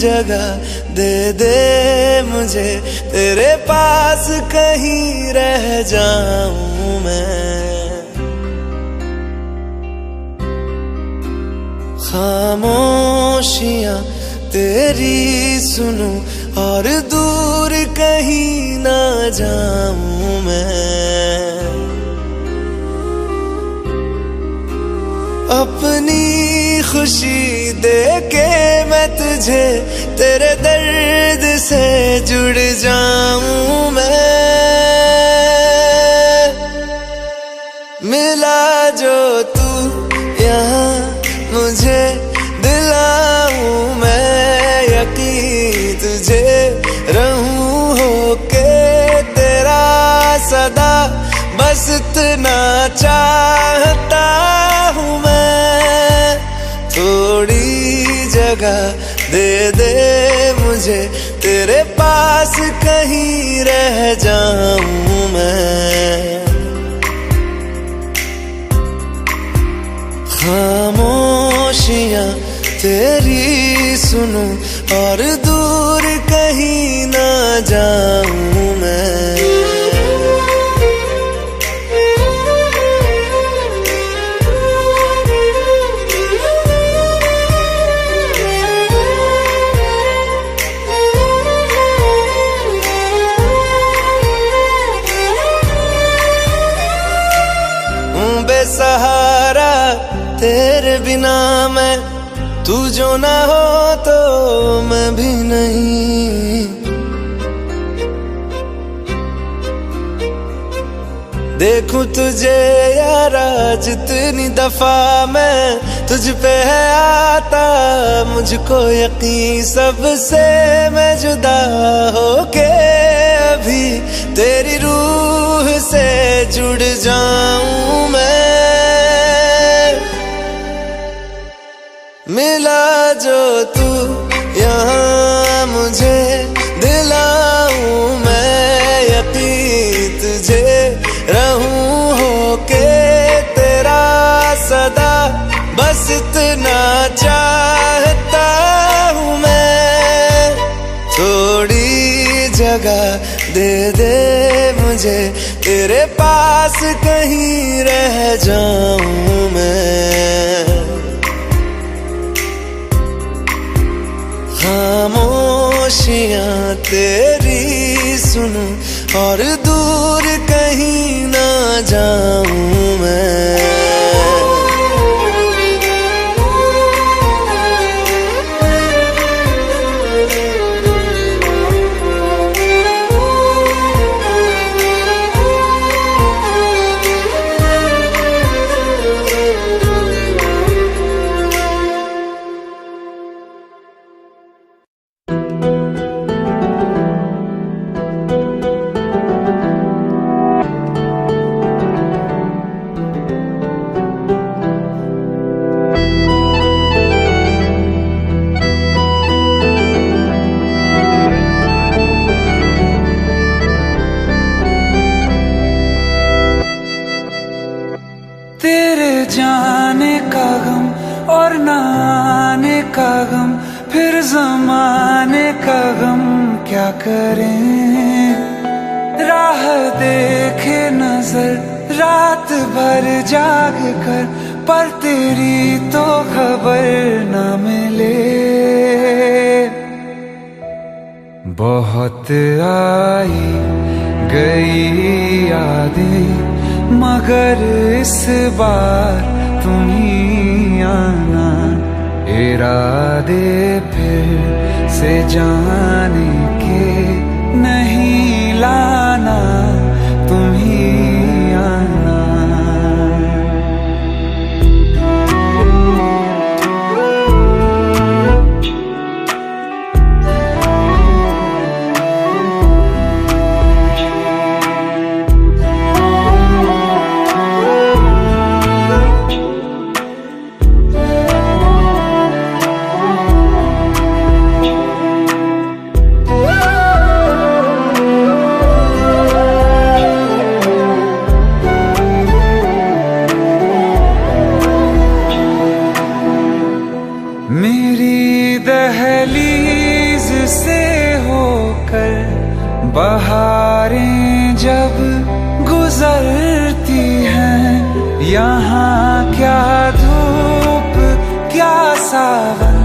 जगह दे दे मुझे, तेरे पास कहीं रह जाऊं मैं। खामोशियां तेरी सुनूं और दूर कहीं ना जाऊं मैं। अपनी खुशी दे के मैं तुझे, तेरे दर्द से जुड़ जाऊं मैं। मिला जो तू यहाँ मुझे, दिलाऊं मैं यकीन तुझे, रहूं होके तेरा सदा, बस इतना चाहता हूँ मैं। थोड़ी जगह दे दे मुझे, तेरे पास कहीं रह जाऊं मैं। खामोशियां तेरी सुनूं और दूर कहीं ना जाऊं मैं। बेसहारा तेरे बिना मैं, तू जो ना हो तो मैं भी नहीं। देखूं तुझे यारा जितनी दफा मैं, तुझ पे है आता मुझको यकीन, सबसे मैं जुदा होके अभी तेरी रूह से जुड़ जाऊं मैं। मिला जो तू यहाँ मुझे, दिलाऊं मैं यकीन तुझे, रहूं होके तेरा सदा, बस इतना चाहता हूँ मैं। थोड़ी जगह दे दे मुझे, तेरे पास कहीं रह जाऊं मैं। खामोशियां तेरी सुनूं और दूर कहीं ना जाऊं मैं। जाने का गम और न आने का गम, फिर ज़माने का गम क्या करें। राह देखे नजर रात भर जाग कर, पर तेरी तो खबर न मिले। बहुत आई गई यादें, मगर इस बार तुम ही आना। इरादे फिर से जाने के नहीं लाना, तुम ही आना। मेरी दहलीज से होकर बहारें जब गुजरती हैं, यहाँ क्या धूप क्या सावन,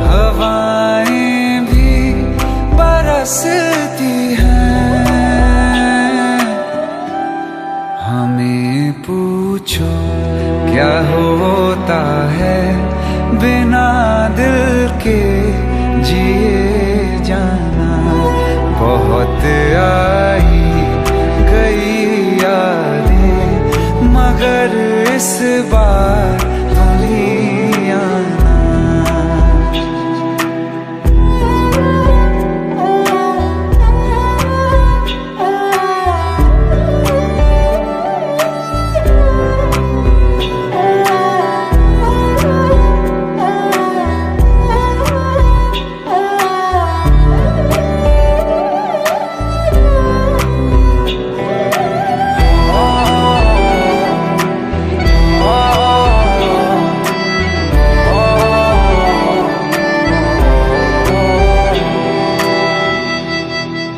हवाएं भी बरसती हैं। हमें पूछो क्या होता है बिना दिल के जिए जाना। बहुत आई गई यादें मगर इस बार तुम ही आना।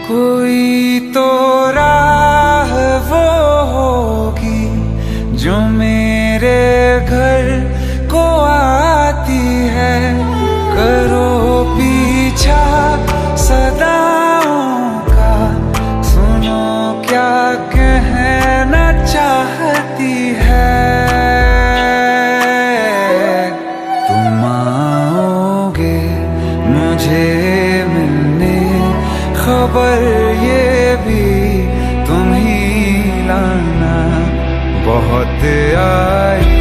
कोई तो राह वो होगी जो मेरे घर को आती है। करो पीछा सदाओं का, सुनो क्या कहना चाहती है। तुम आओगे मुझे मिलने, खबर ये भी तुम ही लाना। बहुत आई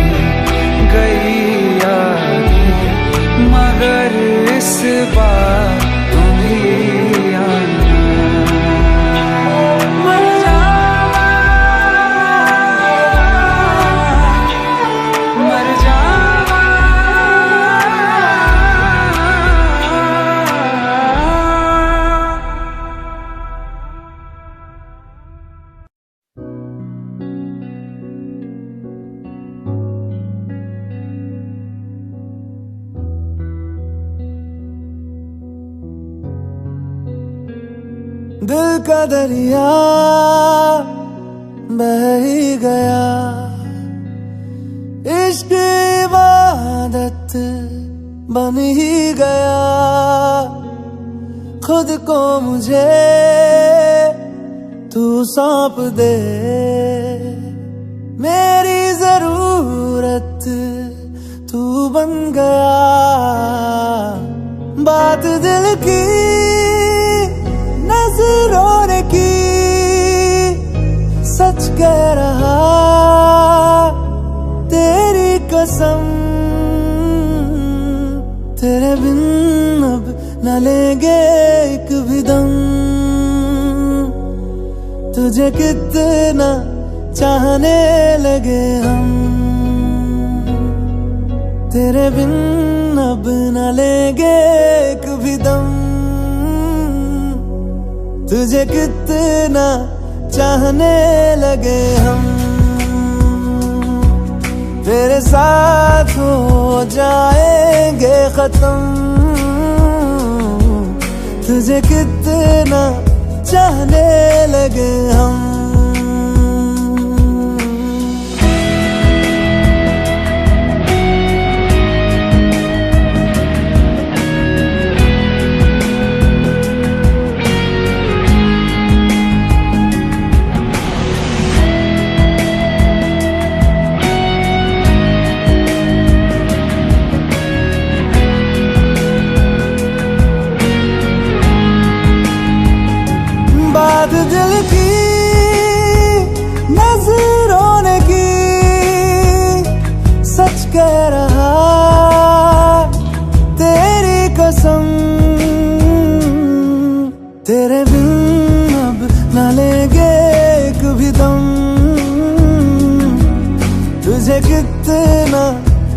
गई यादें मगर इस बार तुम ही आना। मर जावा, मर जावा। दिल का दरिया बह ही गया, इश्क इबादत बन ही गया। खुद को मुझे तू सौंप दे, मेरी जरूरत तू बन गया। बात दिल की नजरों ने की, सच कह रहा तेरी कसम। तेरे बिन अब न लेंगे एक भी दम। तुझे कितना चाहने लगे हम, तेरे बिन अब न लेंगे एक भी दम। तुझे कितना चाहने लगे हम, तेरे साथ हो जाएंगे खत्म। तुझे कितना चाहने लगे हम। बात दिल की नजरों ने की, सच कह रहा तेरी कसम। तेरे बिन अब न लेंगे एक भी दम। तुझे कितना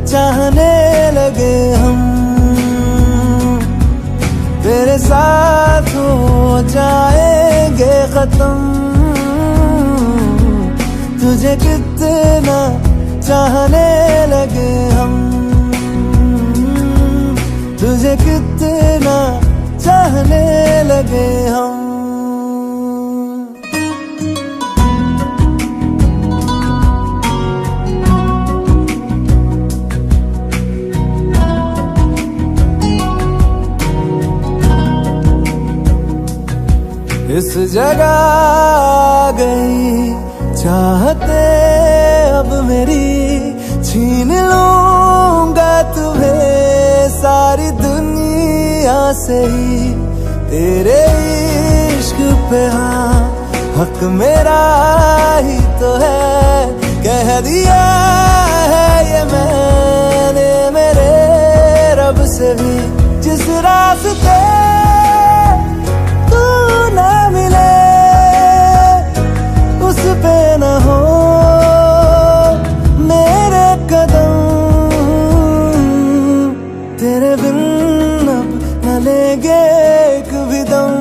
चाहने लगे हम, तेरे साथ हो जाएंगे खत्म। तुझे कितना चाहने लगे हम, तुझे कितना चाहने इस जगह आ गई चाहते अब मेरी, छीन लूंगा तुम्हें सारी दुनिया से ही। तेरे इश्क पे हाँ हक मेरा ही तो है, कह दिया है ये मैंने मेरे रब से भी। जिस रास्ते तू ना मिले उस पे न हो मेरे कदम, तेरे बिन अब न लेंगे एक भी दम।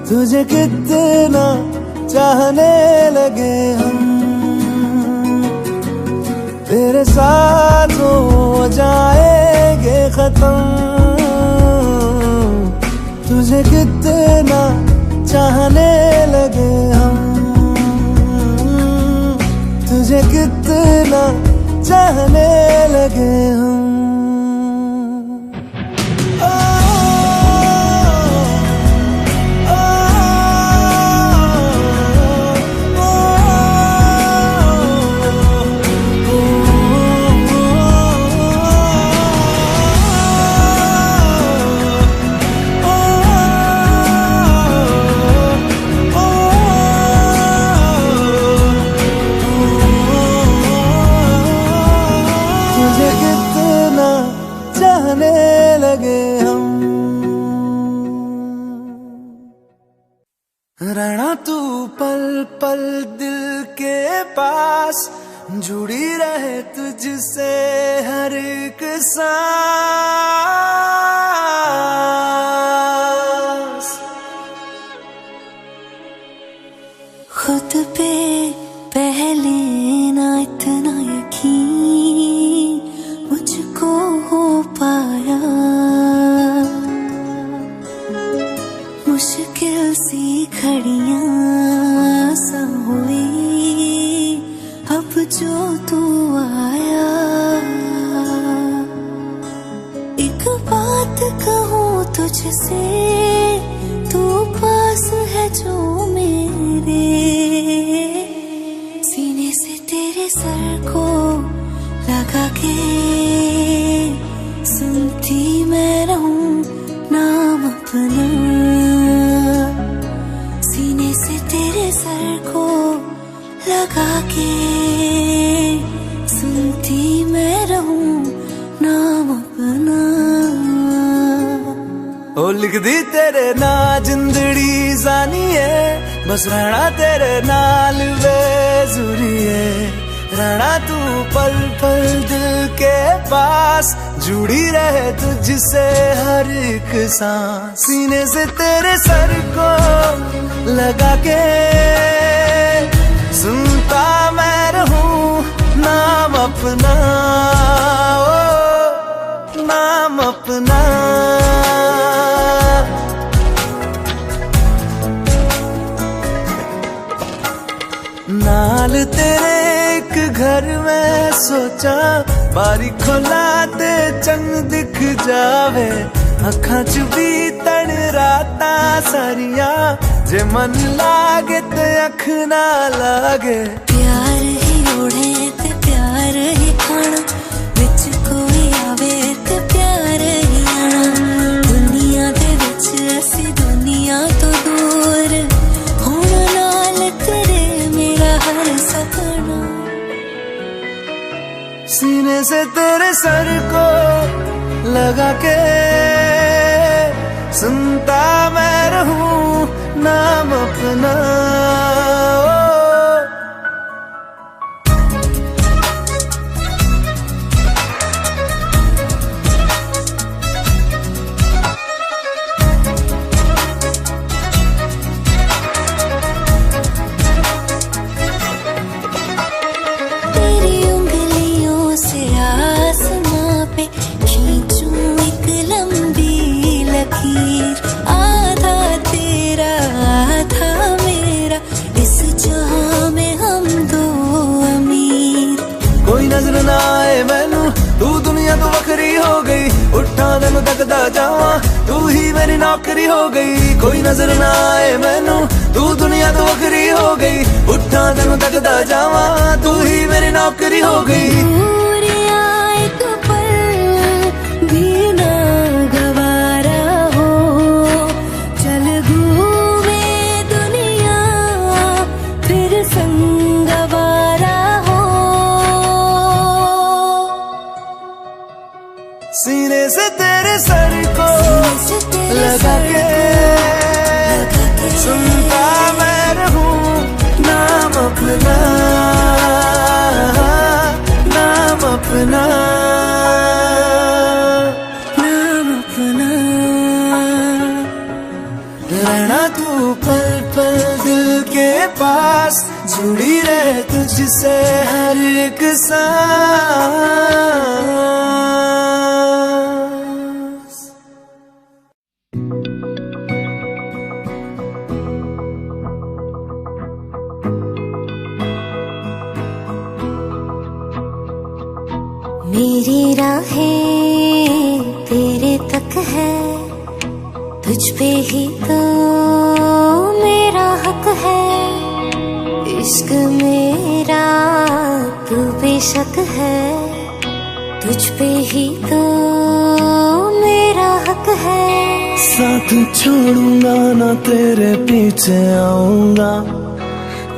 तुझे कितना चाहने लगे हम, तेरे साथ हो जाएंगे खत्म। तुझे कितना चाहने लगे हम, तुझे कितना चाहने लगे हम। रहना तू पल पल दिल के पास, जुड़ी रहे तुझसे हर एक सांस। खुद पे पहले ना इतना यकीन मुझको हो पाया, मुश्किल सी घड़ियां सा हुई अब जो तू आया। एक बात कहूँ तुझसे, तू पास है जो मेरे, सीने से तेरे सर को लगा के सुनती मैं रहूं नाम अपना। सीने से तेरे सर को लगा के सुनती मैं रहूं नाम अपना। ओ लिख दी तेरे ना जिंदड़ी जानी है, बस रहना तेरे नाल बेजुरी है। रहना तू पल पल दिल के पास, जुड़ी रहे तुझसे हर एक सांस। सीने से तेरे सर को लगा के सुनता मैं रहूं नाम अपना, ओ नाम अपना। नाल तेरे एक घर में सोचा, बारी खोला ते चंग दिख जावे। अखां च भी तन राता सारिया, जे मन लागे ते अख ना लागे। प्यार ही ओढ़े ते प्यार ही खाना, विच कोई आवे ते प्यार ही आना। दुनिया दे विच असी दुनिया तो दूर, हुण नाल तेरे मेरा हर सपना। सीने से तेरे सर को लगा के सुनता मैं रहूं नाम अपना, ओ। तेरी उंगलियों से आसमां पे खींचूं एक लंबी लकीर, आधा तेरा आधा मेरा, इस जहां में हम दो अमीर। कोई नजर ना आए मैनू, तू दुनिया दुनिया तो वखरी हो गई, उठा तेनू तकदा जावा, तू ही मेरी नौकरी हो गई। कोई नजर ना आए मैनू, तू दुनिया तो वखरी हो गई, उठा तेनू तकदा जावा, तू ही मेरी नौकरी हो गई। सीने से तेरे सर को लगा के सुनता मैं रहूं नाम अपना, नाम अपना, नाम अपना। रहना तू पल पल दिल के पास, जुड़ी रहे तुझसे हर एक सांस। मेरी राहें तेरे तक है, तुझ पे ही तो मेरा हक है। इश्क मेरा तू बेशक है, तुझ पे ही तो मेरा हक है। साथ छोड़ूंगा ना तेरे पीछे आऊंगा,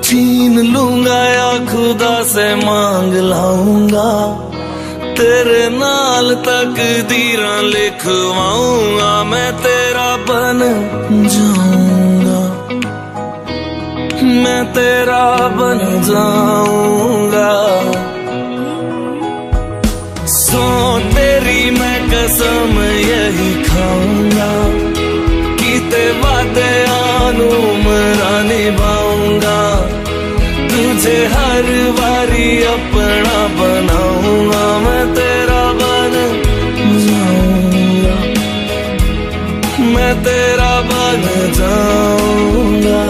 छीन लूंगा या खुदा से मांग लाऊंगा, तेरे नाल तकदीरां लिखवाऊंगा, मैं तेरा बन जाऊंगा, मैं तेरा बन जाऊंगा। सो तेरी मैं कसम यही खाऊंगा, कीते वादे आनू मरा निभाऊंगा, तुझे हर बारी अपना बनाऊंगा, मैं तेरा बन जाऊंगा, मैं तेरा बन जाऊंगा।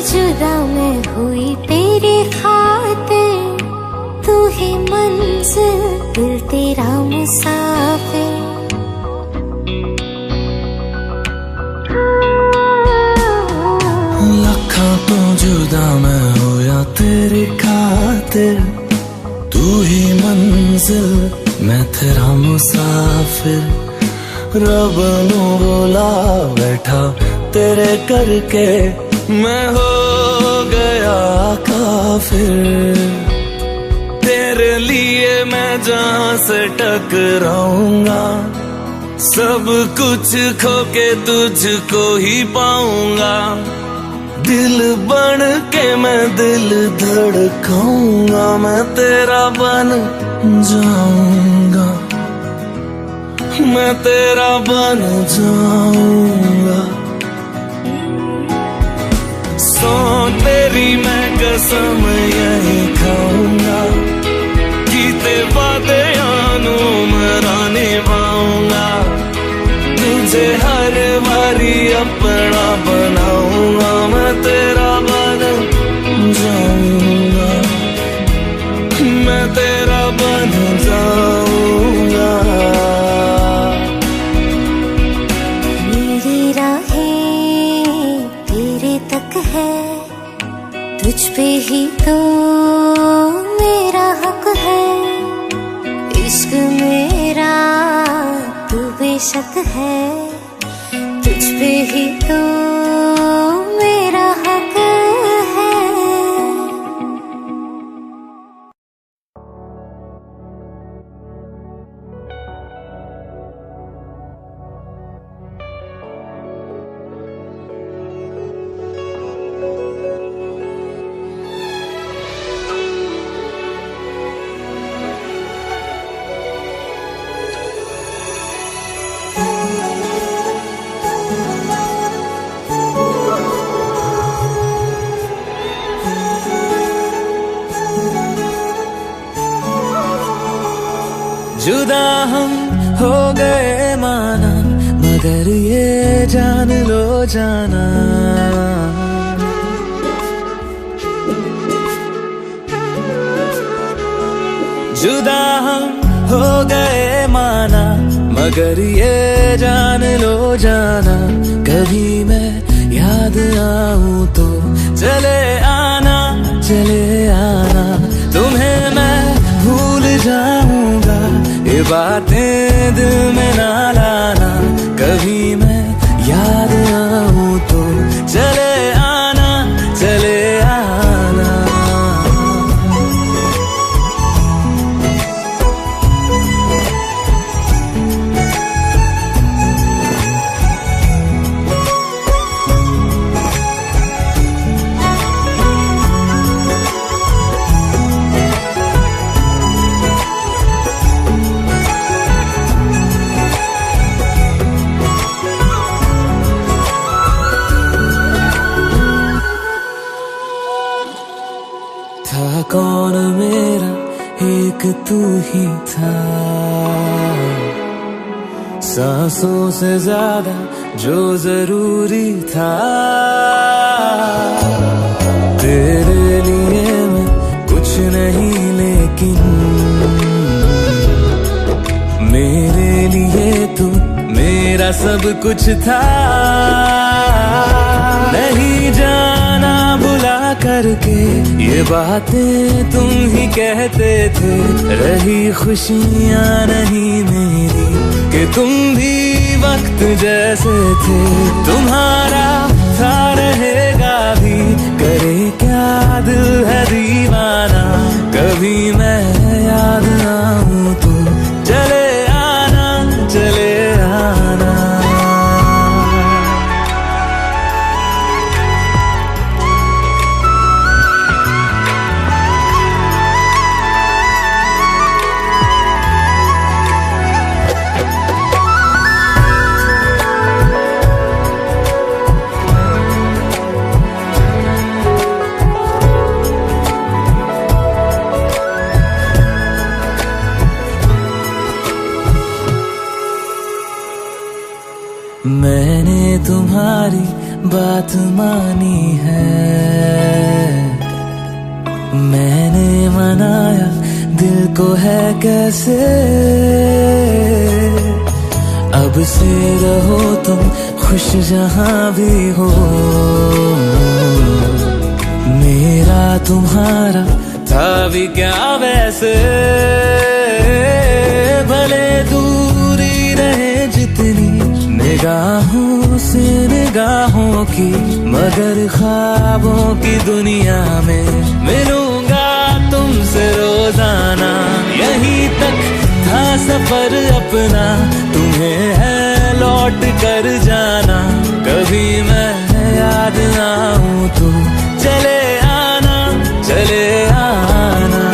जुदा मैं हुई तेरी खातिर, तू ही मंजिल दिल तेरा मुसाफिर। लखा तो जुदा मैं होया तेरी खातिर, तू ही मंजिल मैं तेरा मुसाफिर। रब नू बोला बैठा तेरे करके, मैं हो गया काफिर। तेरे लिए मैं जहां से टकराऊंगा, सब कुछ खो के तुझको ही पाऊंगा। दिल बन के मैं दिल धड़काऊंगा, मैं तेरा बन जाऊंगा, मैं तेरा बन जाऊंगा। सो तेरी मैं कसम यही खाऊंगा, कीते वादे आनू मरा निभाऊंगा, तुझे हर बारी अपना बनाऊंगा, मैं तेरा बन जाऊंगा, मैं तेरा बन जाऊंगा। मेरी राहें तेरे तक है, तुझ पे ही तो मेरा हक है। इश्क मेरा तू बेशक है, तुझ पे ही तो मेरा हक है। जुदा हम हो गए माना, मगर ये जान लो जाना, जुदा हम हो गए माना, मगर ये जान लो जाना, कभी मैं याद आऊं तो चले आना, चले आना, तुम्हें मैं भूल जाऊंगा, ये बातें दिल में ना लाना, कभी मैं याद आऊं तो चले आना, चले आना। था कौन मेरा एक तू ही था, सांसों से ज्यादा जो जरूरी था, तेरे लिए मैं कुछ नहीं लेकिन मेरे लिए तू मेरा सब कुछ था, नहीं जाना बुला करके ये बातें तुम ही कहते थे, रही खुशियाँ नहीं मेरी कि तुम भी वक्त जैसे थे, तुम्हारा था रहेगा भी, करे क्या दिल है दीवाना, कभी मैं याद आऊं तो चले आना, चले आना। मैंने तुम्हारी बात मानी है, मैंने मनाया दिल को है कैसे, अब से रहो तुम खुश जहां भी हो, मेरा तुम्हारा था भी क्या वैसे, भले दूरी रहे जितनी निगाहों से निगाहों की, मगर ख्वाबों की दुनिया में मिलूंगा तुमसे रोजाना, यहीं तक था सफर अपना, तुम्हें है लौट कर जाना, कभी मैं याद आऊं तो चले आना, चले आना।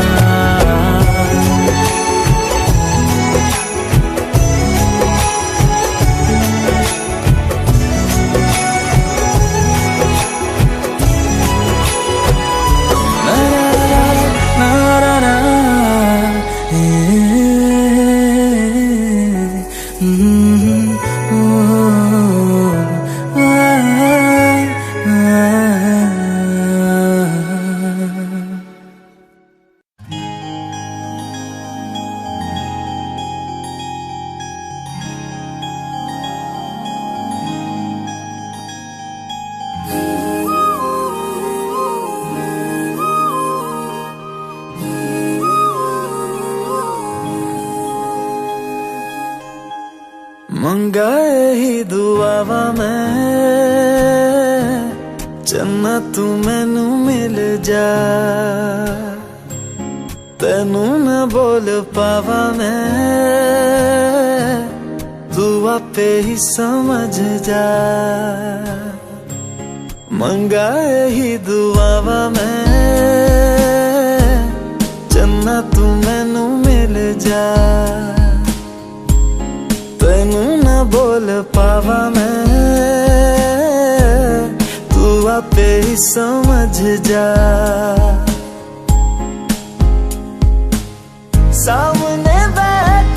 मंगाए ही दुआवा मैं जन्नत मैनू मिल जा, तेनू न बोल पावा मैं, तू आपे ही समझ जा, मंगाए ही दुआवा मैं जन्नत मैनू मिल जा, तेनू न बोल पावा मैं, तू आपे ही समझ जा, सामने बैठ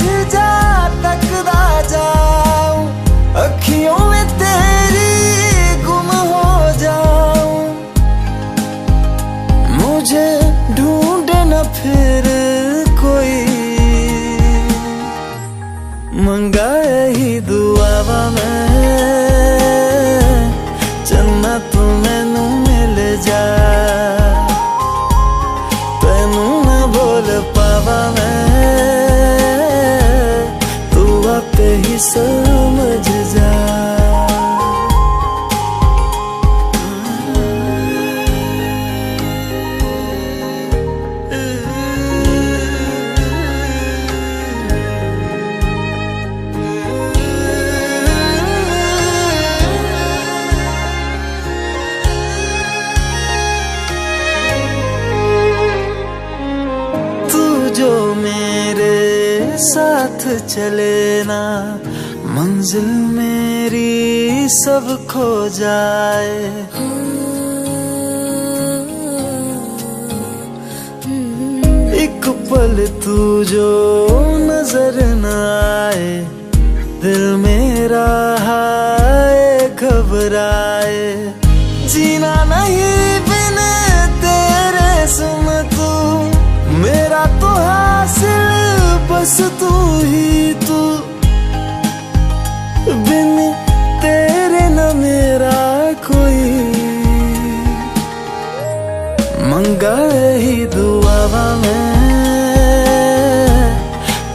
समझ जा। जो मेरे साथ चले ना, मंजिल मेरी सब खो जाए। एक पल तू जो नजर न आए, दिल मेरा हाय घबराए। जीना नहीं बिन तेरे सुन तू, मेरा तो हासिल बस तू ही तू। बिन तेरे न मेरा कोई, मंगा ही दुआवा मैं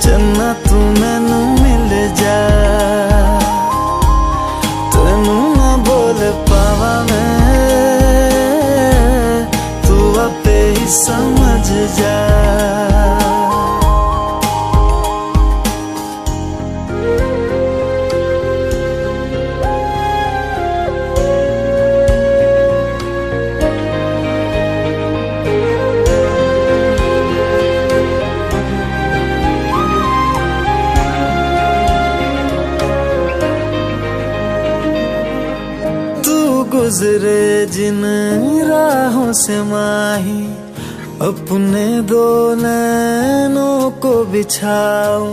चन्ना तू मैनू मिल जा। तेनू ना बोल पावा मैं, तू आपे ही समझ जा। गुजरे जिन राहों से माही, अपने दो नैनों को बिछाओ।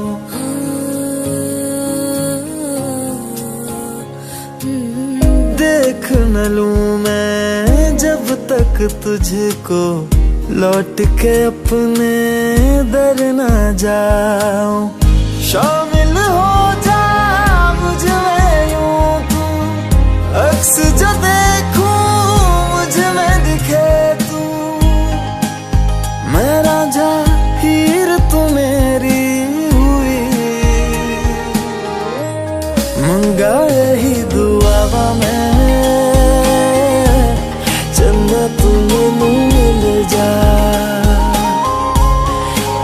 देख न लूं मैं जब तक तुझको, लौट के अपने दर न जाओ। शामिल हो जा मुझ में यूं तू, अक्स जो देखूं मुझ में दिखे तू। मैं राजा हीर तू मेरी हुई, मंगा यही दुआवा मैं चन्ना तू मैनू मिल जा।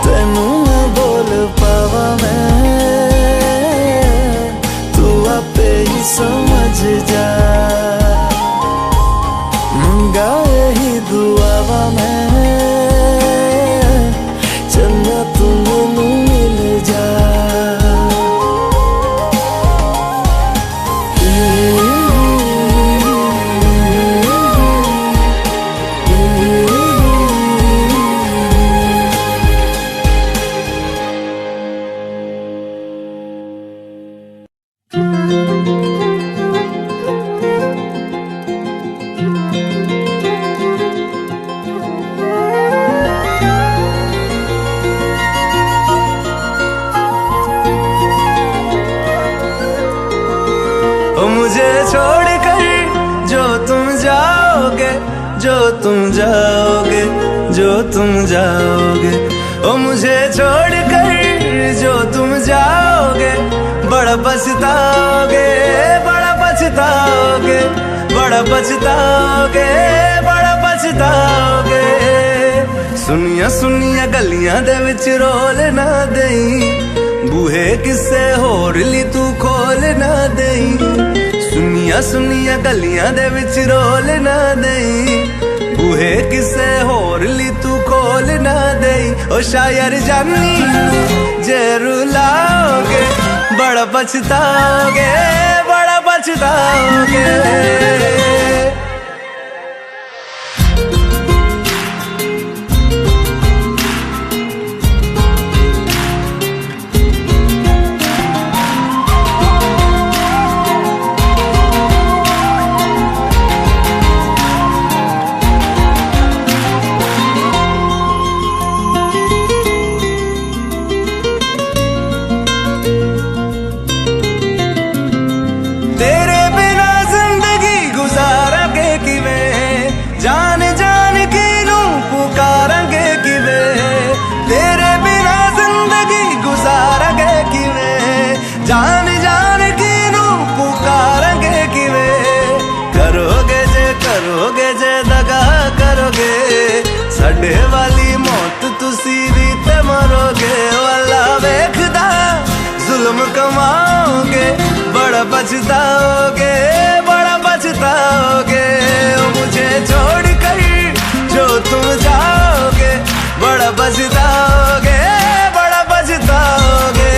तेनू ना बोल पावा मैं, तू आपे ही समझ जा। मंगा यही दुआवा मैं चन्ना तू मैनू मिल जा। मुझे छोड़कर जो तुम जाओगे, जो तुम जाओगे, जो तुम जाओगे। ओ मुझे छोड़कर जो तुम जाओगे, बड़ा पछताओगे, बड़ा पछताओगे, बड़ा पछताओगे, बड़ा पछताओगे। सुनिया सुनिया गलियां दे विच रोल ना देई, बूहे किसे होर ली तू खोल ना देई। सुनिया सुनिया गलियां दे विच रोल ना देई, बूहे किसे होर ली तू खोल ना देई। ओ शायर जानी जे रुलाओगे, बड़ा पछताओगे, बड़ा पछताओगे। तेरे बिना जिंदगी गुजारा के कमाओगे, बड़ा पछताओगे, बड़ा पछताओगे। मुझे छोड़ कर जो तुम जाओगे, बड़ा पछताओगे, बड़ा पछताओगे।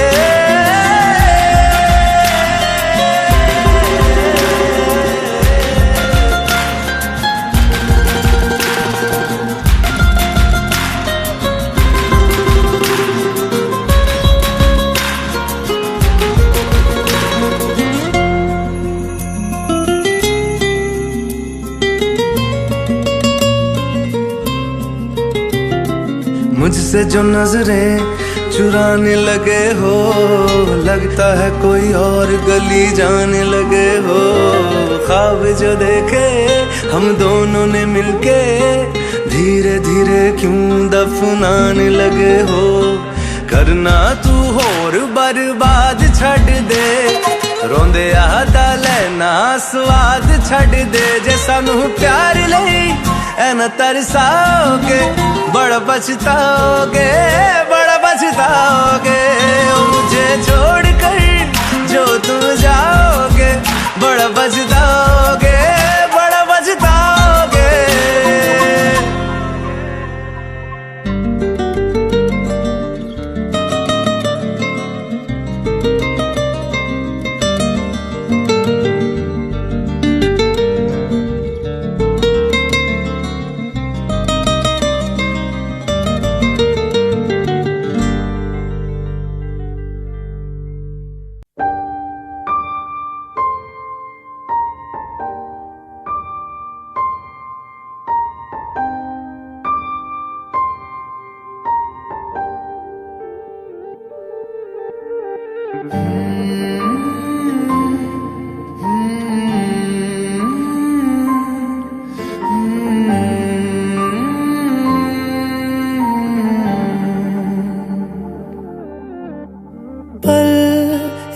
मुझसे जो नजरें चुराने लगे हो, लगता है कोई और गली जाने लगे हो। ख्वाब जो देखे हम दोनों ने मिलके, धीरे धीरे क्यों दफनाने लगे हो। करना तू होर बर्बाद छड़ दे, रोंदे आदा लेना स्वाद छड़ दे। जे सानू प्यार लई ऐना तरसाओगे, बड़ा पछताओगे, बड़ा पछताओगे। मुझे छोड़ कर जो तुम जाओगे, बड़ा पछताओगे, बड़ा पछताओगे।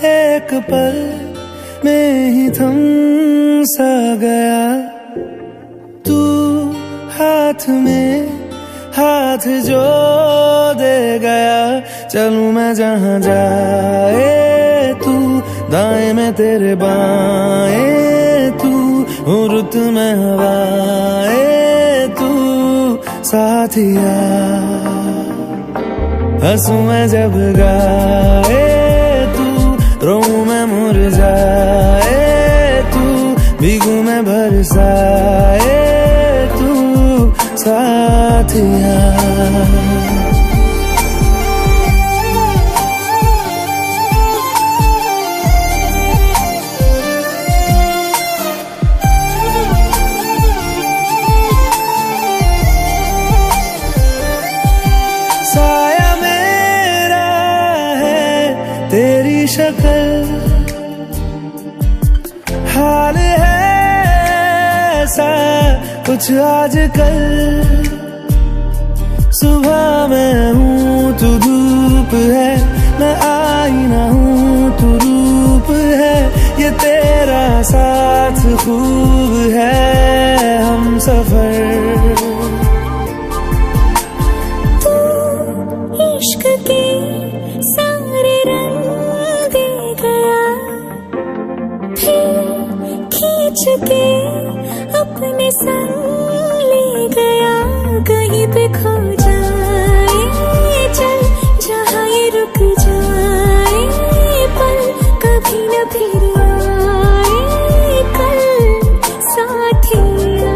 एक पल में ही थम सा गया, तू हाथ में हाथ जो दे गया। चलूं मैं जहां जाए तू, दाएं में तेरे बाएं तू, रुत में हवाए तू साथिया। हंसू मैं जब गाए तू, रोऊं मैं मुरझाए तू, भीगू मैं बरसाए तू साथिया। साया मेरा है तेरी शक्ल, हाल है ऐसा कुछ आजकल। सुबह मैं हूँ तू धूप है, मैं आईना हूँ तू रूप है। ये तेरा साथ खूब है हम सफर। इश्क के सारे रंग दे गया, फिर खींच के अपने संग ले गया। कहीं पे खो जाए चल, जहाँ ये रुक जाए पल, कभी न फिर आए कल साथिया।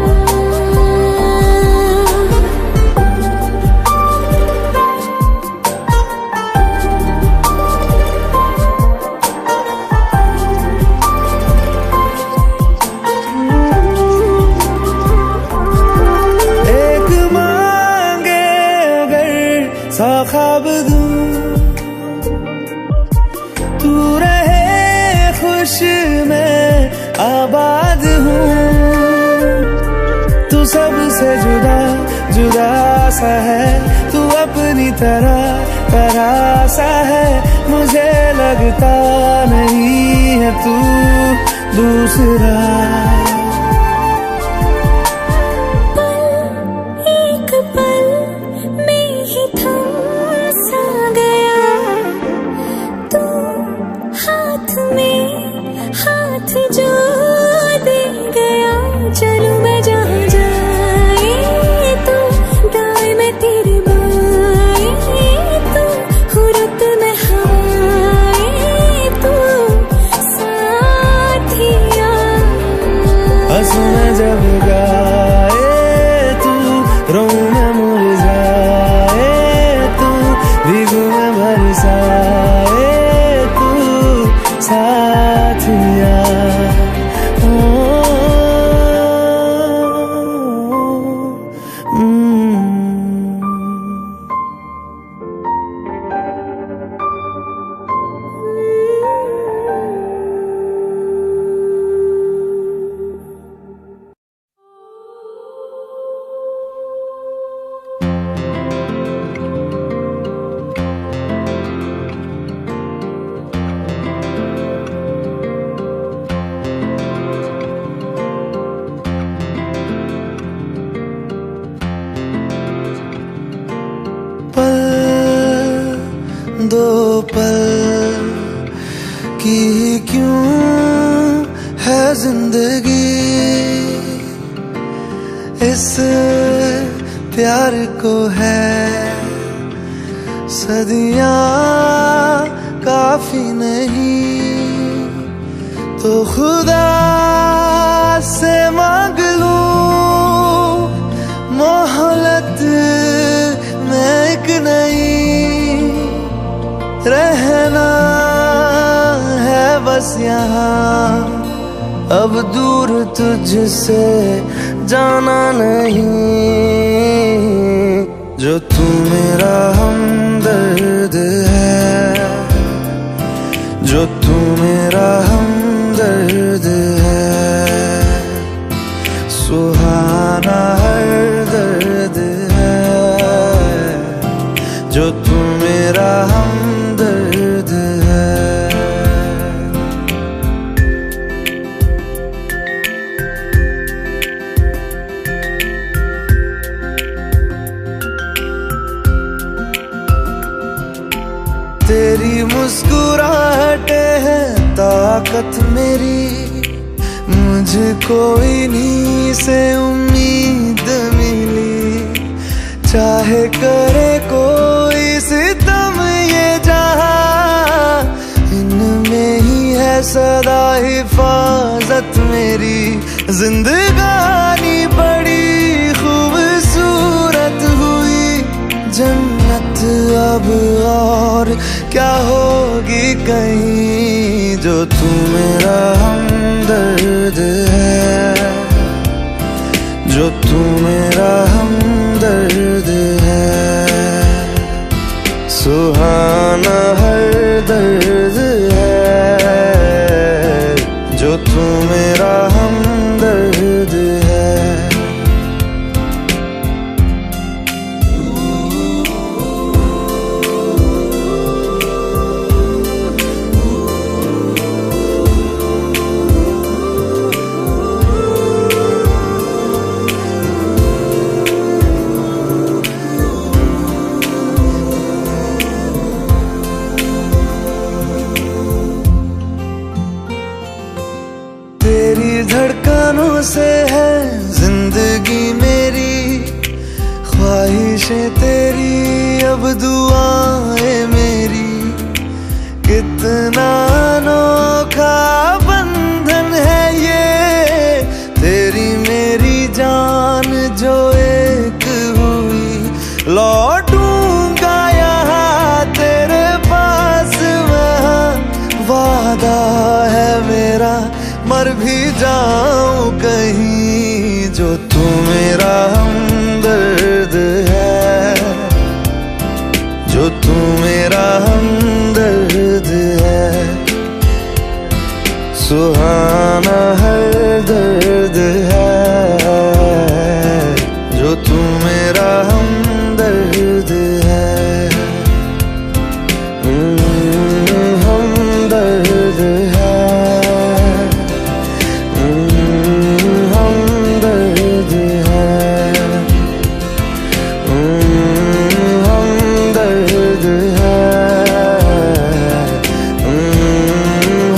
सा ख्वाब दूं, तू रहे खुश मैं आबाद हूँ। तू सबसे जुदा जुदा सा है, तू अपनी तरह सा है। मुझे लगता नहीं है तू दूसरा। की क्यों है जिंदगी, इस प्यार को है सदियां काफी नहीं, तो खुदा से मांग लूं मोहलत में एक नहीं, रहना है बस यहाँ, अब दूर तुझसे जाना नहीं, जो तू मेरा हमदर्द है, जो तू मेरा हमदर्द है, सुहाना हर दर्द है, जो तू मेरा हमदर्द है। तेरी मुस्कुराहटे है ताकत मेरी, मुझको इन्हीं से उम्मीद मिली, चाहे करे कोई सितम ये जहां, इनमें ही है सदा हिफाजत मेरी, जिंदगानी बड़ी खूबसूरत हुई, जन्नत अब और क्या होगी कहीं, जो तू मेरा हमदर्द है, जो तू मेरा हमदर्द है, सुहाना हर दर्द है, जो तू मेरा हमदर्द है। तेरी धड़कनों से है जिंदगी मेरी, ख्वाहिशें तेरी अब दुआएं मेरी, कितना अनोखा बंधन है ये, तेरी मेरी जान जो एक हुई, लौटूंगा यहाँ तेरे पास वहाँ, वादा है मेरा मर भी जाऊं कहीं, जो तू मेरा हमदर्द है, जो तू मेरा हमदर्द है, सुहाना हर दर्द है, जो तू मेरा हमदर्द है, हमदर्द है, हमदर्द है, हमदर्द है,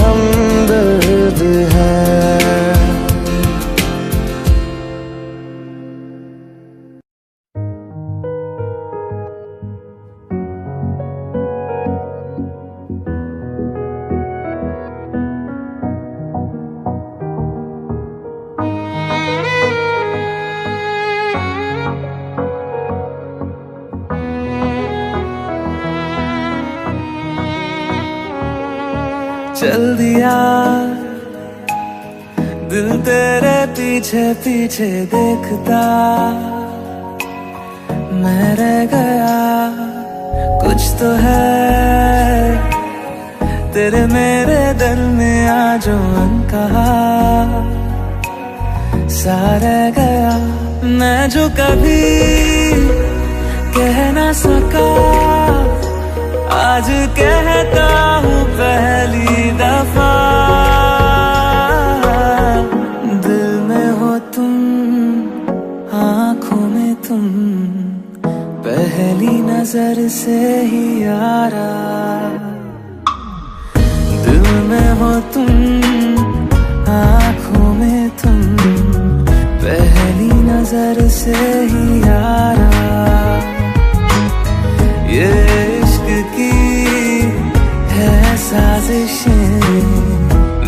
हमदर्द है। चल दिया दिल तेरे पीछे पीछे देखता, मैं रह गया कुछ तो है तेरे मेरे दिल में आज अनकहा, सा रह गया मैं जो कभी कह ना सका, आज कहता हूँ पहली दफा, दिल में हो तुम आँखों में तुम, पहली नजर से ही यारा, दिल में हो तुम, आँखों में तुम, पहली नजर से ही यारा। ये इश्क की है साजिशें,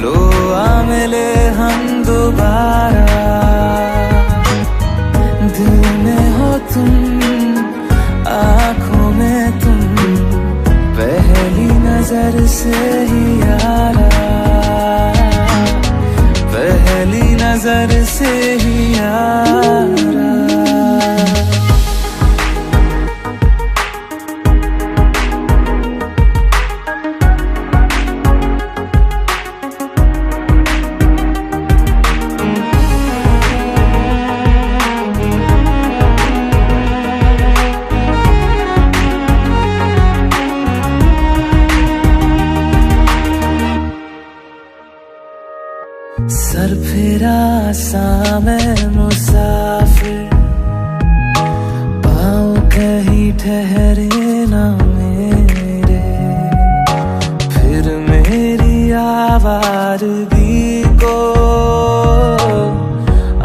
लो आ मिले हम दोबारा। दिल में हो तुम, आँखों में तुम, पहली नजर से ही यारा, पहली नजर से ही यारा। सर फिरा सा मैं मुसाफिर, पाँव कहीं ठहरे ना मेरे, फिर मेरी आवारगी को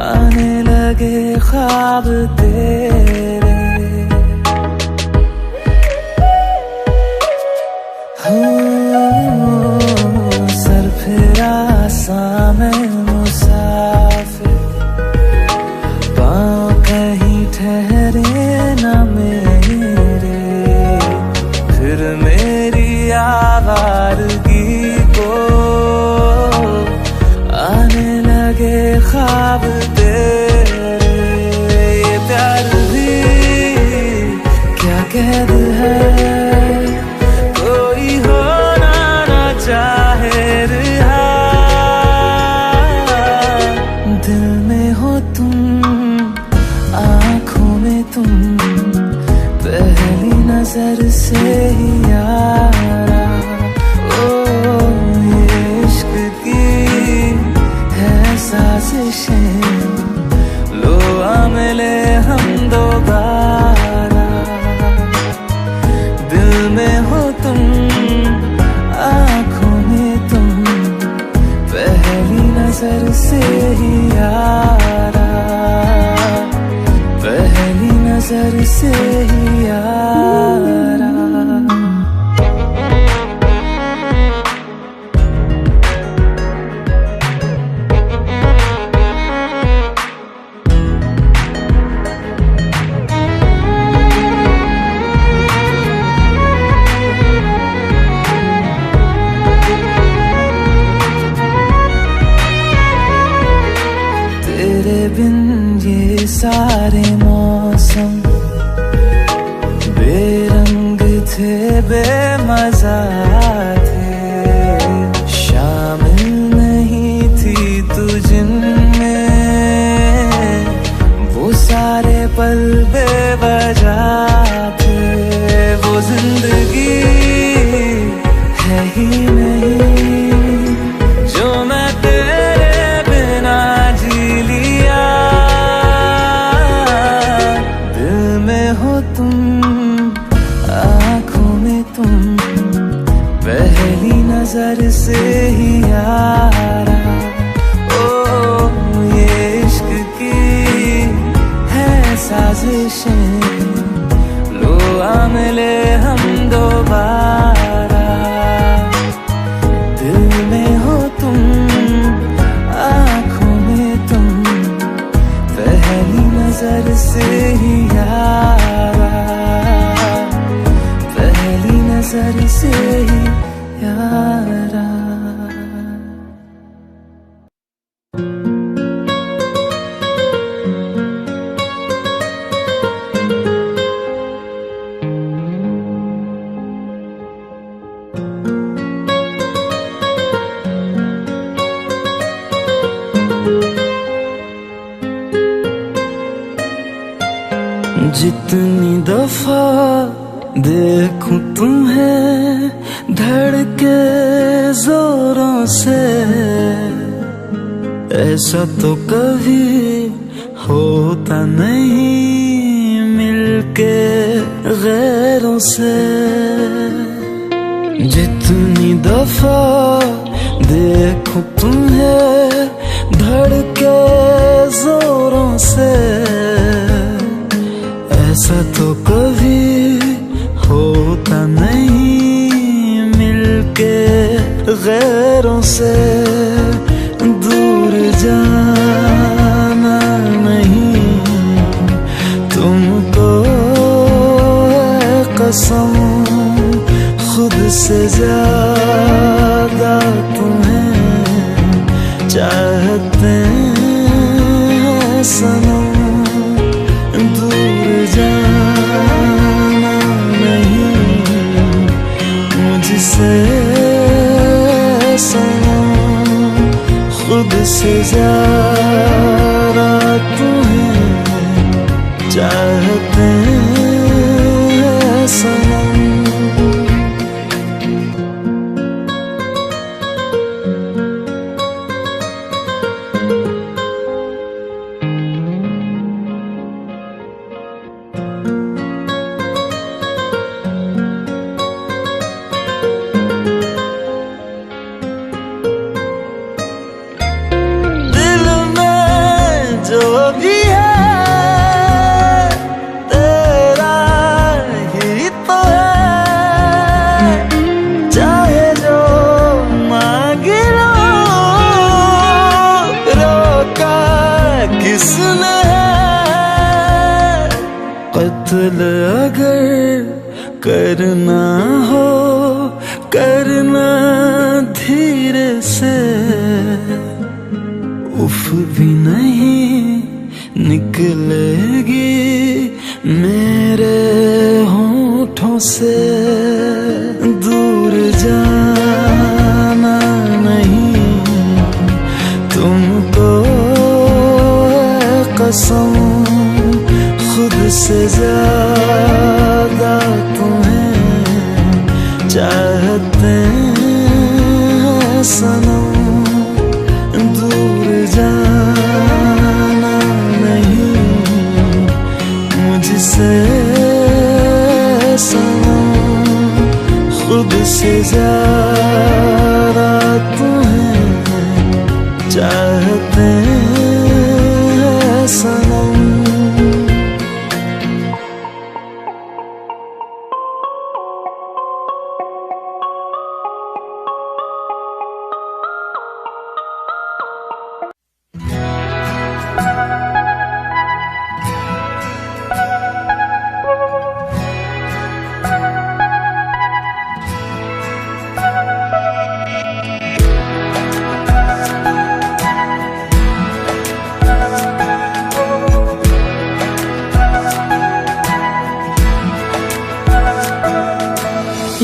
आने लगे ख्वाब तेरे। सर फिरा सा मैं मुसाफिर, पाँव कहीं ठहरे ना मेरे, फिर मेरी आवारगी को आने लगे ख्वाब तेरे। ये प्यार भी क्या कैद है, कोई होना ना चाहे रिहा। दिल में हो तुम, आँखों में तुम, पहली नजर से ही यारा। ओ ये इश्क की है साजिशें, लो आ मिले हम दोबारा। दिल में हो तुम, आँखों में तुम, पहली नजर से ही यारा, पहली नजर से ही यारा। तेरे बिन ये सारे मौसम बेरंग थे, बेमजा थे, शामिल नहीं थी तू जिनमें, वो सारे पल बेवजह थे। वो जिंदगी है ही नहीं जो मैं तेरे बिना जी लिया। दिल में हो तुम, आँखों में तुम, पहली नजर से ही यारा। ओ ये इश्क की है साजिशें, लो आ मिले हम दोबारा। दिल में हो तुम, आँखों में तुम, पहली नजर से ही यारा, पहली नजर से ही यारा। जितनी दफा देखूं तुम्हें धड़के जोरों से, ऐसा तो कभी होता नहीं मिलके गैरों से। जितनी दफा देखूं तुम्हें धड़के जोरों से, ऐसा तो कभी होता नहीं मिलके गैरों से। दूर जाना नहीं तुमको है कसम, खुद से ज्यादा तुम्हें चाहते हैं सनम। दूर जाना नहीं मुझसे सनम, खुद से ज्यादा तुम्हें चाहते हैं सनम। जो भी है तेरा ही तो है, चाहे जो मांग लो, रोका किसने है। कत्ल अगर करना हो करना धीरे से, उफ भी नहीं निकलेगी मेरे होठों से। दूर जाना नहीं तुमको है कसम, खुद से ज्यादा तुम्हें चाहते हैं सनम। दूर जाना नहीं मुझसे सनम, खुद से ज्यादा तुम्हें चाहते हैं सनम।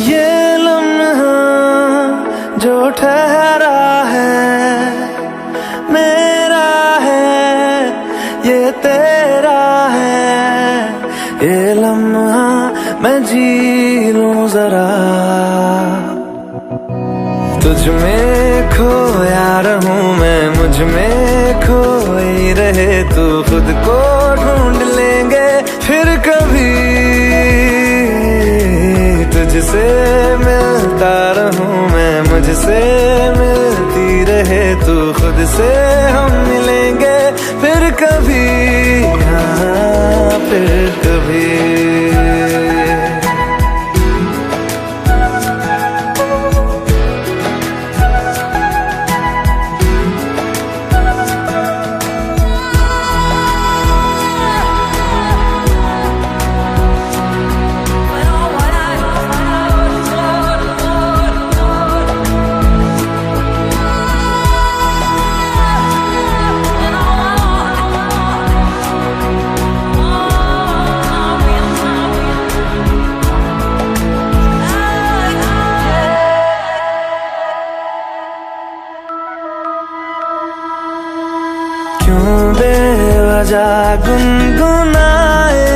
ये लम्हा जो ठहरा है मेरा है, ये तेरा है। ये लम्हा मैं जी लूं जरा, तुझ में खोया रहूं मैं, मुझ में खोई रहे तू। खुद को ढूंढ लेंगे फिर कभी, तुझसे मिलता रहूं मैं, मुझसे मिलती रहे तू। खुद से हम मिलेंगे फिर कभी, हाँ फिर कभी। क्यों बेवजह गुनगुनाए,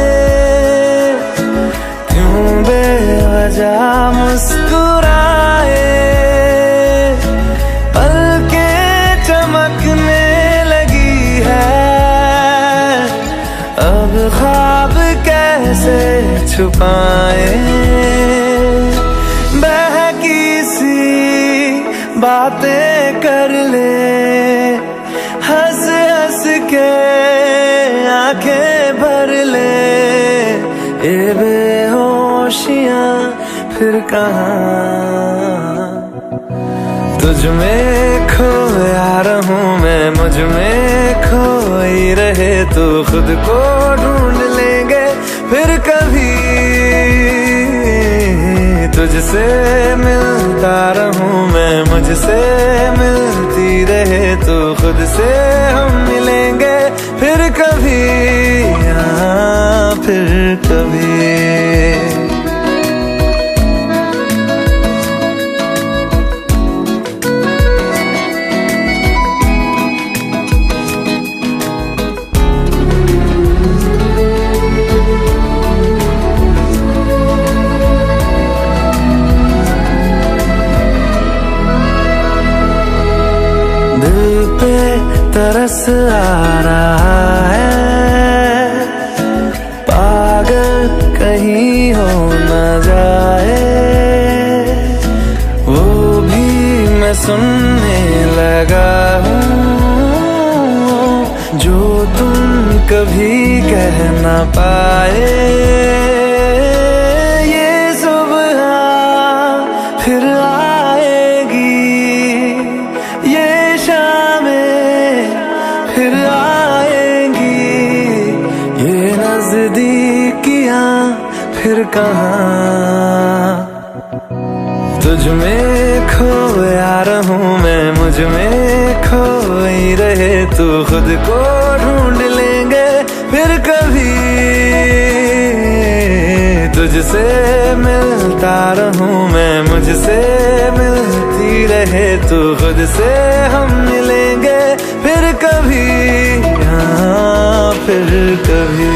क्यों बेवजह मुस्कुराए। पलकें चमकने लगी है, अब ख्वाब कैसे छुपाए। बहकी सी बातें कर ले, हंस हंस के आंखें भर ले, ये बेहोशियां फिर कहाँ। तुझ में खोया रहूं मैं, मुझ में खोई रहे तू, खुद को ढूंढ लेंगे फिर कभी। तुझसे मिलता रहूं मैं, मुझसे मिलती रहे तू, खुद से हम मिलेंगे फिर कभी, हाँ फिर कभी। दिल पे तरस आ रहा है, पागल कहीं हो न जाए, वो भी मैं सुनने लगा हूँ, जो तुम कभी कह न पाए। ये सुबह फिर आएगी, ये फिर आएंगी, ये नजदीकियां फिर कहाँ। तुझ में खोया रहूं मैं, मुझ में खोई रहे तू, खुद को ढूंढ लेंगे फिर कभी। तुझसे मिलता रहूं मैं, मुझसे मिलती रहे तू, खुद से हम मिलेंगे फिर कभी, हाँ फिर कभी।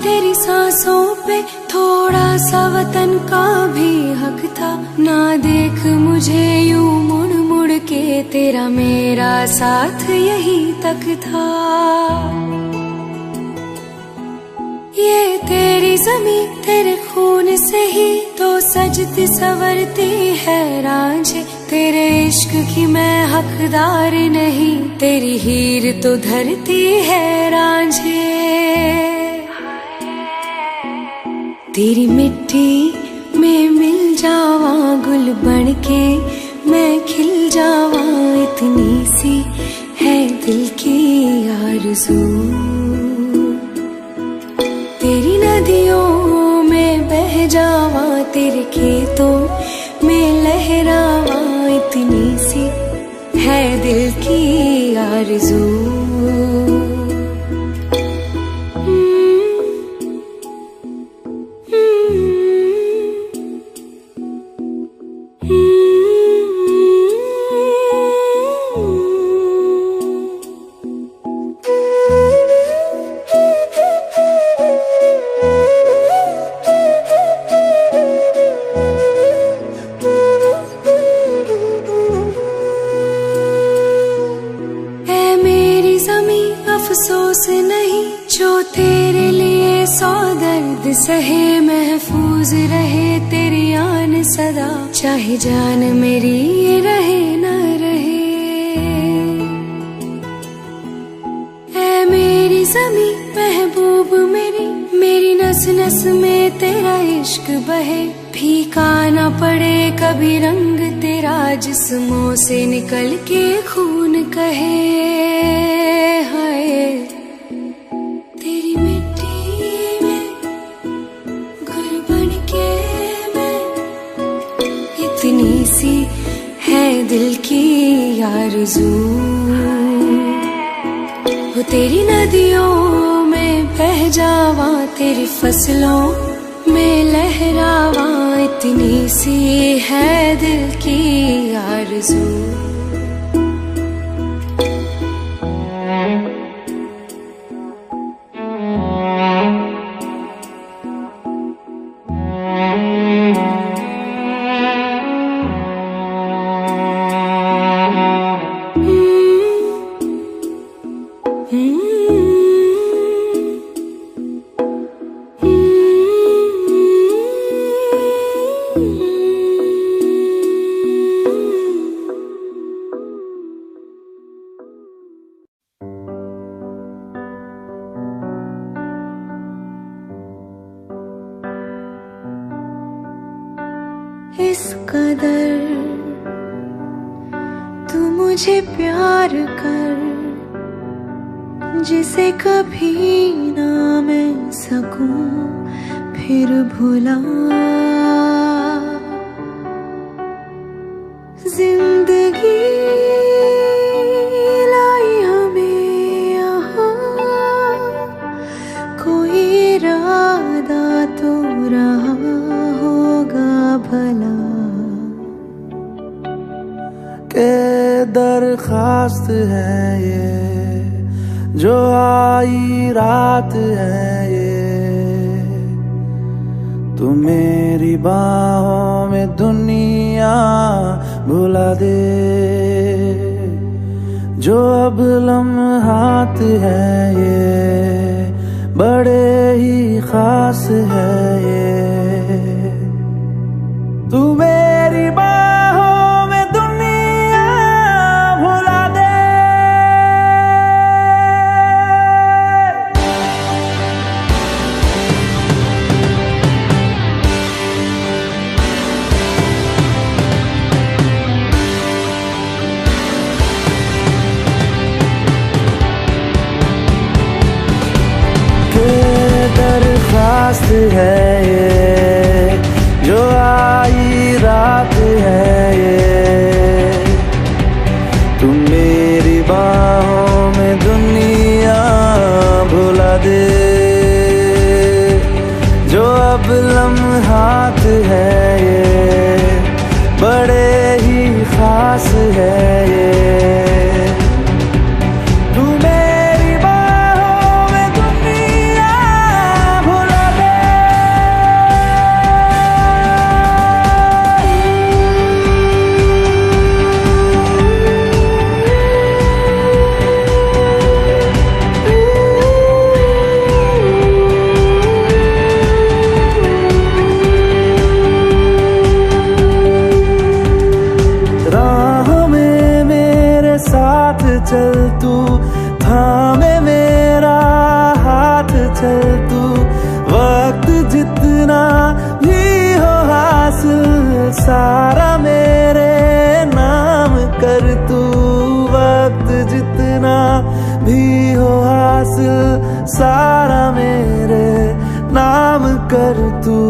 तेरी सांसों पे थोड़ा सा वतन का भी हक था, ना देख मुझे यूं मुड़ मुड़ के, तेरा मेरा साथ यही तक था। ये तेरी ज़मीं तेरे खून से ही तो सजती संवरती है रांझे, तेरे इश्क की मैं हकदार नहीं, तेरी हीर तो धरती है रांझे। तेरी मिट्टी में मिल जावा गुल बन के, मैं खिल जावा, इतनी सी है दिल की आरज़ू। तेरी नदियों में बह जावा, तेरे खेतों में लहरावा, इतनी सी है दिल की आरज़ू। अफसोस नहीं जो तेरे लिए सौ दर्द सहे, महफूज रहे तेरी आन सदा, चाहे जान मेरी ये रहे न रहे। ऐ मेरी ज़मीं महबूब मेरी, मेरी नस नस में तेरा इश्क बहे, फीका न पड़े कभी रंग तेरा, तेरा जिस्मों से निकल के खून कहे हाय, तेरी मिट्टी में घर बन के मैं, इतनी सी है दिल की आरज़ू, वो तेरी नदियों में बह जावा, तेरी फसलों में लहरावा, इतनी सी है दिल की आरज़ू। इस कदर तू मुझे प्यार कर, जिसे कभी ना मैं सकूं फिर भुला। जिंदगी लाई हमें यहाँ, कोई इरादा तो रहा होगा भला, के दरखास्त है ये जो आई रात है ये, तू मेरी बाहों में दुनिया भुला दे, जो अब लम्हात है ये बड़े ही खास है ये, तू मेरी बाहों में दुनिया भुला दे। दरखास्त है ये जो आई रात है ये, तू मेरी बाहों में दुनिया भुला दे, जो अब लम्हात है ये बड़े ही खास है ये, चल तू थामे मेरा हाथ, चल तू वक्त जितना भी हो हासिल सारा मेरे नाम कर तू, वक्त जितना भी हो हासिल सारा मेरे नाम कर तू।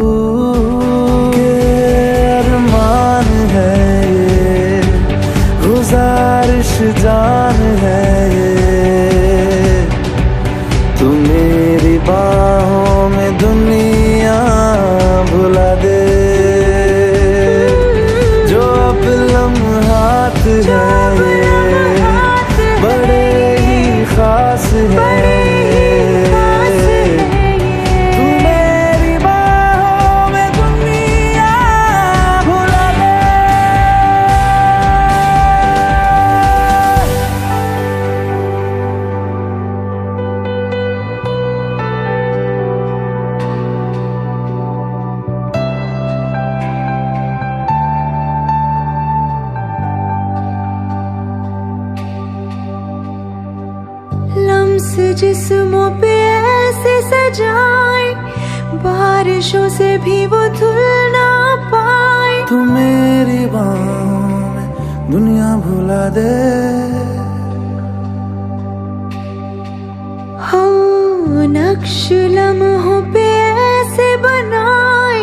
अरमान है ये गुजारिश जान है ये, तू मेरी बाहों में दुनिया भुला दे, जो अब लम्हात है ये बड़े ही खास है। जिस्मों पे ऐसे सजाए, बारिशों से भी वो धुल ना पाए, तू मेरी बाहों दुनिया भुला दे। हाँ, नक्श लम्हों पे ऐसे बनाए,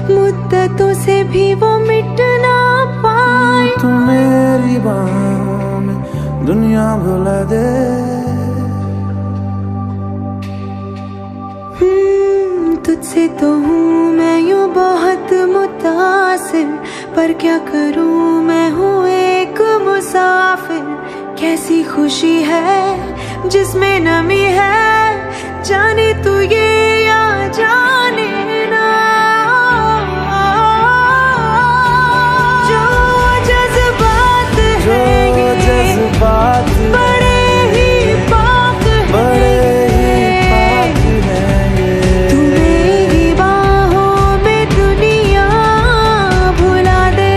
मुद्दतों से भी वो मिट ना पाए। तू मेरी बाहों में दुनिया भुला दे। तुझसे तो हूँ मैं यूँ बहुत मुतासिर, पर क्या करूँ मैं हूँ एक मुसाफिर। कैसी खुशी है जिसमें नमी है, जाने तू ये या जाने ना। जो जज्बात है ये जज्बात बड़े ही पाक बड़े ही पाक है ये। तू मेरी बाहों में दुनिया भुला दे।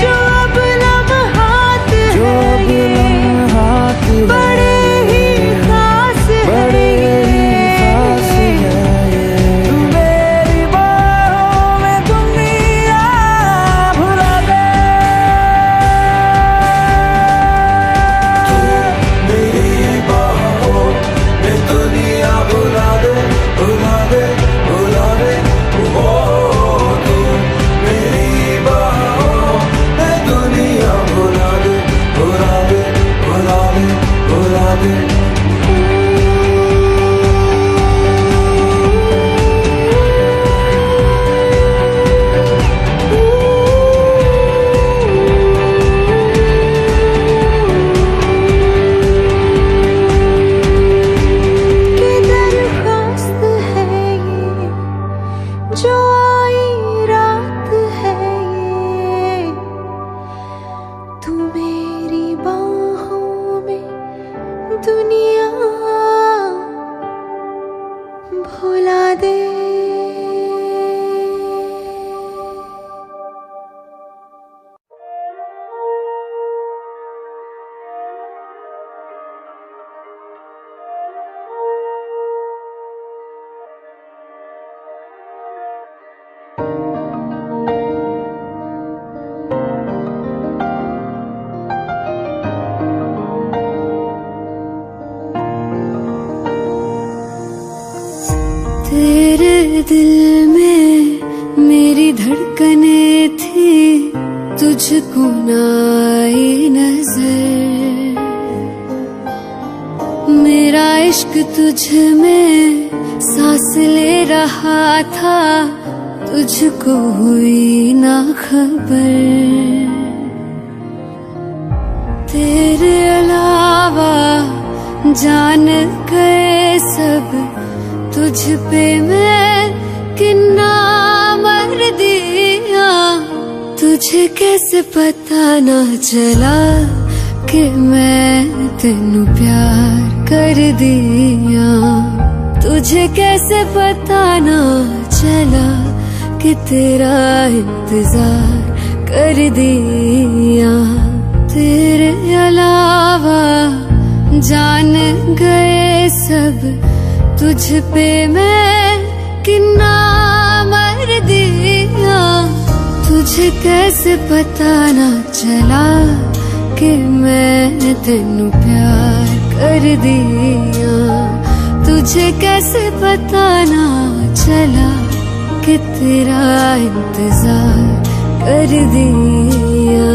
जो अब लम्हात जो अब लम्हात बड़े ही खास बड़े ही खास है ये। तू मेरी बाहों में दुनिया भुला दे। तू मेरी बाहों में दुनिया भुला दे, भुला दे, भुला दे। ओ तू मेरी बाहों में दुनिया भुला दे, भुला दे, भुला दे, भुला दे। कि दरख्वास्त है ये, जो आई रात है ये। तू मेरी बाहों में दुनिया भुला दे। तेरे दिल में मेरी धड़कने थी, तुझको ना आई नजर। मेरा इश्क तुझ में सांस ले रहा था, तुझको हुई ना खबर। तेरे अलावा जान गए सब, तुझ पे मैं किन्ना मर दिया। तुझे कैसे पता ना चला कि मैं तेनू प्यार कर दिया। तुझे कैसे पता ना चला कि तेरा इंतजार कर दिया। तेरे अलावा जान गए सब, तुझ पे मैं किन्ना मर दिया। तुझे कैसे पता ना चला कि मैं तेनू प्यार कर दिया। तुझे कैसे पता ना चला कि तेरा इंतजार कर दिया।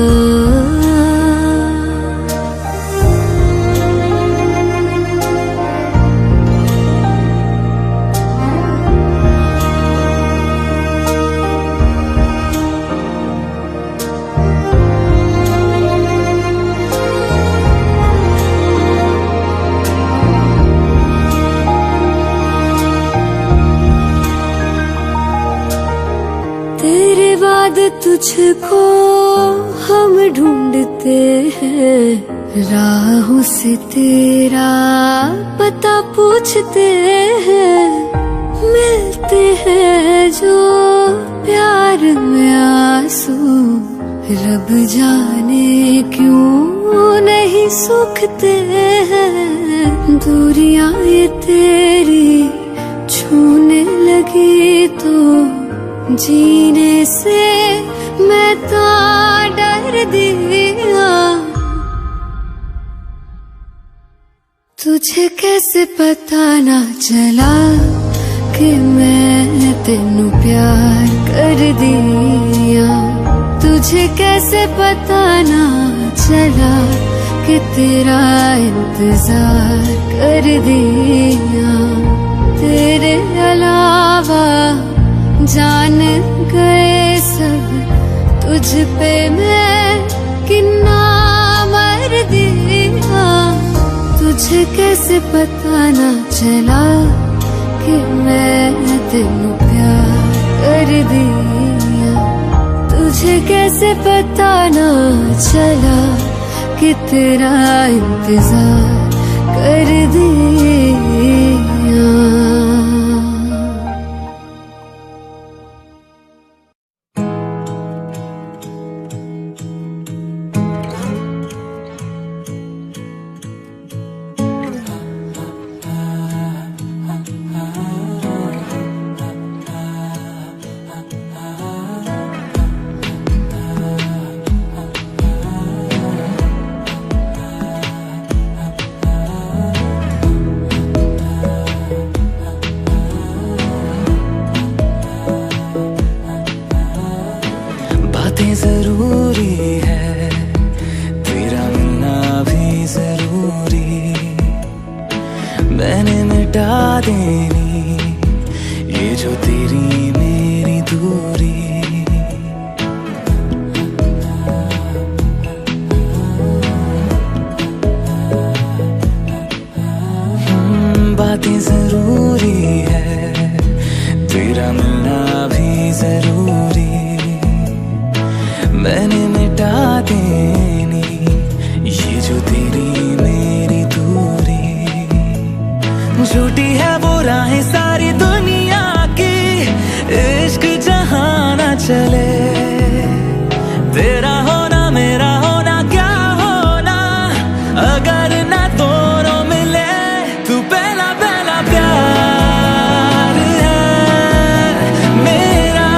तेरे बाद तुझको हम ढूंढते हैं, राहों से तेरा पता पूछते हैं। मिलते हैं जो प्यार में आंसू, रब जाने क्यों नहीं सूखते हैं। दूरियां ये तेरी छूने लगी तो जीने से मैं तो डर दिया। तुझे कैसे पता ना चला कि मैं तेनू प्यार कर दिया। तुझे कैसे पता ना चला कि तेरा इंतजार कर दिया। तेरे अलावा जान गए सब, तुझ पे मैं कितना मर दिया। तुझे कैसे पता ना चला कि मैं तेनू प्यार कर दिया। तुझे कैसे पता ना चला कि तेरा इंतजार कर दिया। बातें जरूरी है, तेरा मिलना भी जरूरी। मैंने मिटा देनी ये जो तेरी मेरी दूरी। बातें जरूरी है, तेरा मिलना भी जरूरी। मैंने मिटा देनी ये जो तेरी मेरी दूरी। झूठी है वो राहें सारी दुनिया की, इश्क जहां ना चले। तेरा होना मेरा होना क्या होना, अगर ना दोनों मिले। तू पहला पहला प्यार है मेरा,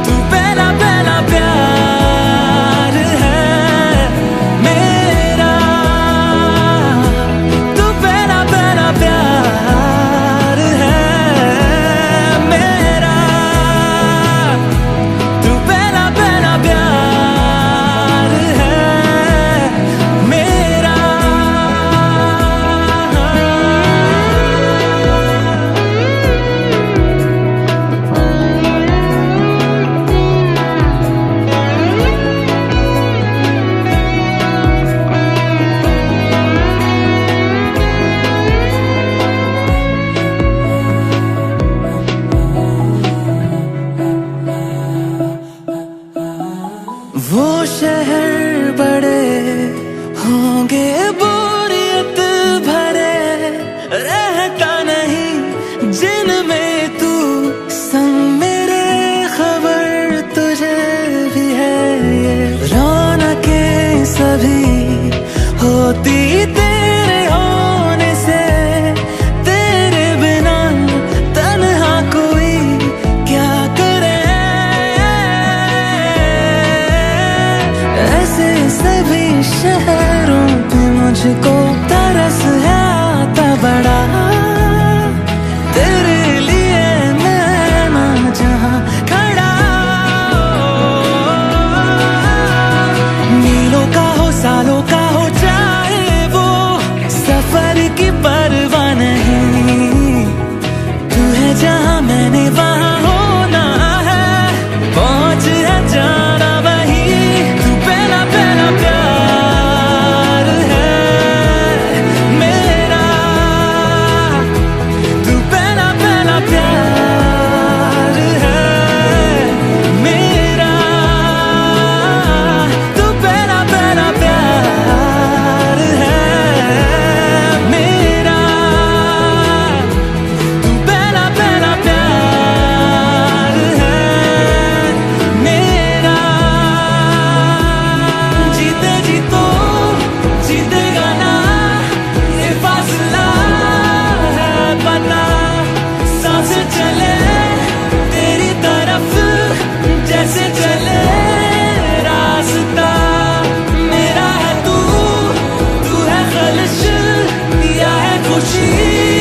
तू पहला पहला प्यार है मेरा। तू पहला पहला प्यार है मेरा, तू पहला पहला प्यार है मेरा। वो शहर बड़े होंगे बोरियत भरे, रहता नहीं जिनमें तू संग मेरे। खबर तुझे भी है ये रौनकें सभी होती तेरे होने से। तेरे बिना तन्हा कोई क्या करे। ऐसे सभी शहरों पे मुझे खुशी